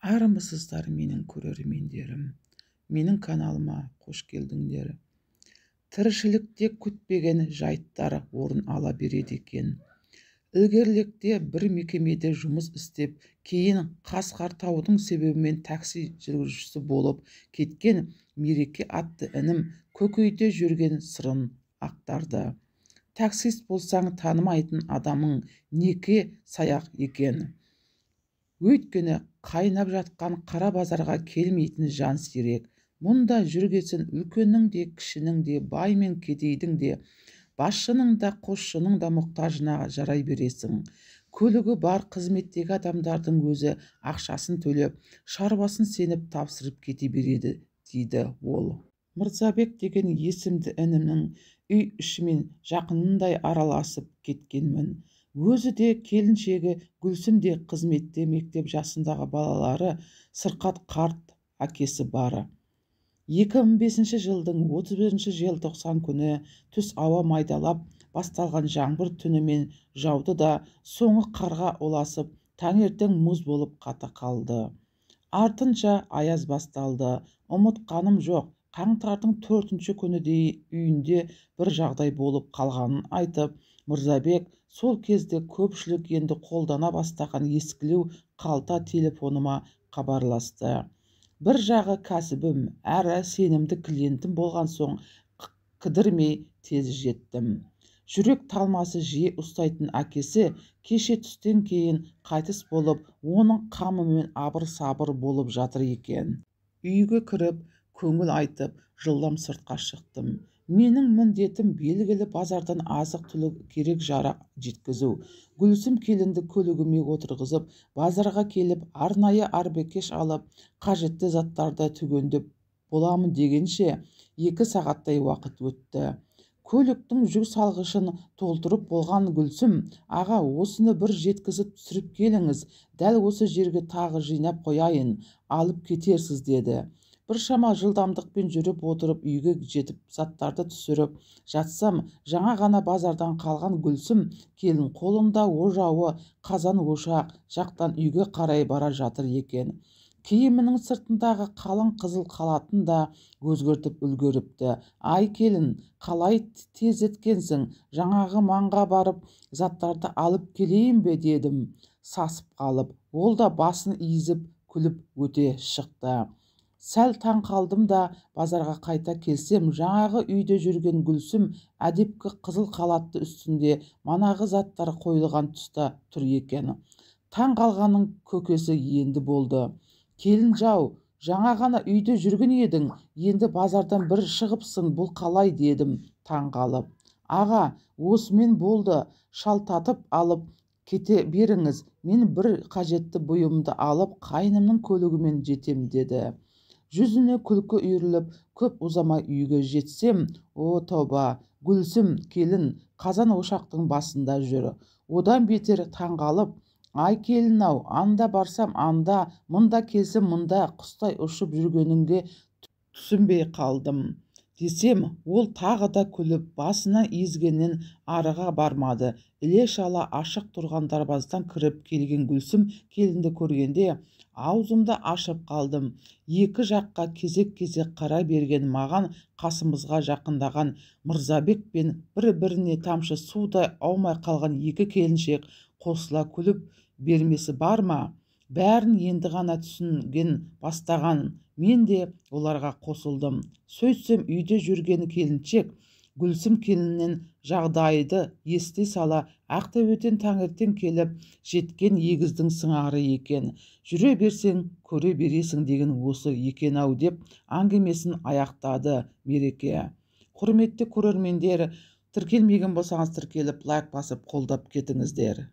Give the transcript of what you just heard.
Армысыздар менің көрермендерім, менің каналыма қош келдіңдер. Тіршілікте күтпеген жайттар орын ала береді екен. Ілгерілікте бір мекемеде жұмыс істеп, кейін Қасқар Таудың себебімен такси жүргізушісі болып кеткен Мереке атты інім көкейде жүрген сырын ақтарды. Таксист болсаң, танымайтын адамың неке саяқ екен. Өйткені қайнап жатқан қара базарға келмейтін жан сирек. Мұнда жүргесін үлкеннің де, кішінің де, бай мен кедейдің де, басшының да, қосшының да мұқтажына жарай бересің. Көлігі бар қызметтегі адамдардың өзі ақшасын төлеп, шаруасын сеніп тапсырып кете береді, дейді ол. Мырзабек деген есімді інімнің үй ішімен жақынындай араласып кеткенмін. Өзі де, келіншегі Гүлсім де қызметте, мектеп жасындағы балалары сырқат қарт әкесі бары. 2005 жылдың 31 желтоқсан күні түс ауа майдалап басталған жаңбыр түнімен жауды да, соңы қарға ұласып, таңертең мұз болып қата қалды. Артынша аяз басталды. Ұмытқаным жоқ, қаңтардың 4 күні де үйінде бір жағдай болып қалғанын айтып, Мырзабек сол кезде көпшілік енді қолдана бастаған ескілеу қалта телефоныма хабарласты. Бір жағы кәсібім, әрі сенімді клиентім болған соң кідірмей тез жеттім. Жүрек талмасы жиі ұстайтын әкесі кеше түстен кейін қайтыс болып, оның қамымен абыр-сабыр болып жатыр екен. Үйге кіріп, көңіл айтып, жылдам сыртқа шықтым. Менің міндетім белгілі базардан азық-түлік керек-жарақ жеткізу. Гүлсім келінді көлігіме отырғызып, базарға келіп, арнайы арбекеш алып, қажетті заттарды түгендеп боламын дегенше 2 сағаттай уақыт өтті. Көліктің жүк салғышын толтырып болған Гүлсім: «Аға, осыны бір жеткізіп түсіріп келіңіз, дәл осы жерге тағы жинап қояйын, алып кетерсіз», деді. Біршама жылдамдықпен жүріп отырып үйге жетіп заттарды түсіріп жатсам, жаңа ғана базардан қалған Гүлсім келін қолында ожауы қазан ошақ жақтан үйге қарай бара жатыр екен. Киімінің сыртындағы қалың қызыл халатын да өзгертіп үлгеріпті. «Ай келін, қалай тездеткенсің, жаңағы маңға барып заттарды алып келейін бе?» дедім сасып қалып. Ол да басын изеп күліп өте шықты. Сәл таң қалдым да базарға қайта келсем, жаңағы үйде жүрген Гүлсім әдепкі қызыл халатты үстінде манағы заттар қойылған тұста тұр екен. Таң қалғаның көкесі енді болды. «Келін жау, жаңа ғана үйде жүрген едің, енді базардан бір шығыпсың, бұл қалай?» дедім таң қалып. «Аға, осымен болды, шалтатып алып кете беріңіз, мен бір қажетті бұйымды алып қайнымның көлігімен жетем», деді. Жүзіне күлкі үйіріліп, көп ұзамай үйге жетсем, о тауба, Гүлсім келін қазан ошақтың басында жүр. Одан бетер таңғалып, «Ай келін-ау, анда барсам анда, мұнда келсем мұнда, құстай ұшып жүргеніңге түсінбей қалдым» десем, ол тағы да күліп, басына изгеннен арыға бармады. Іле-шала ашық тұрған дарбаздан кіріп келген Гүлсім келінді көргенде аузымды ашып қалдым. Екі жаққа кезек-кезек қарай берген маған қасымызға жақындаған Мырзабек пен бір-біріне тамшы судай аумай қалған екі келіншек қосыла күліп бермесі бар ма? Бәрін енді ғана түсінген бастаған мен де оларға қосылдым. Сөйтсем үйде жүрген келіншек Гүлсім келіннен жағдайды ести сала, ақтөбеден таңертең келіп жеткен егіздің сыңары екен. «Жүре берсең, көре бересің» деген осы екен-ау деп әңгімесін аяқтады Мереке. Құрметті көрермендер, тіркелмеген болсаңыз тіркеліп, лайк басып қолдап кетіңіздер.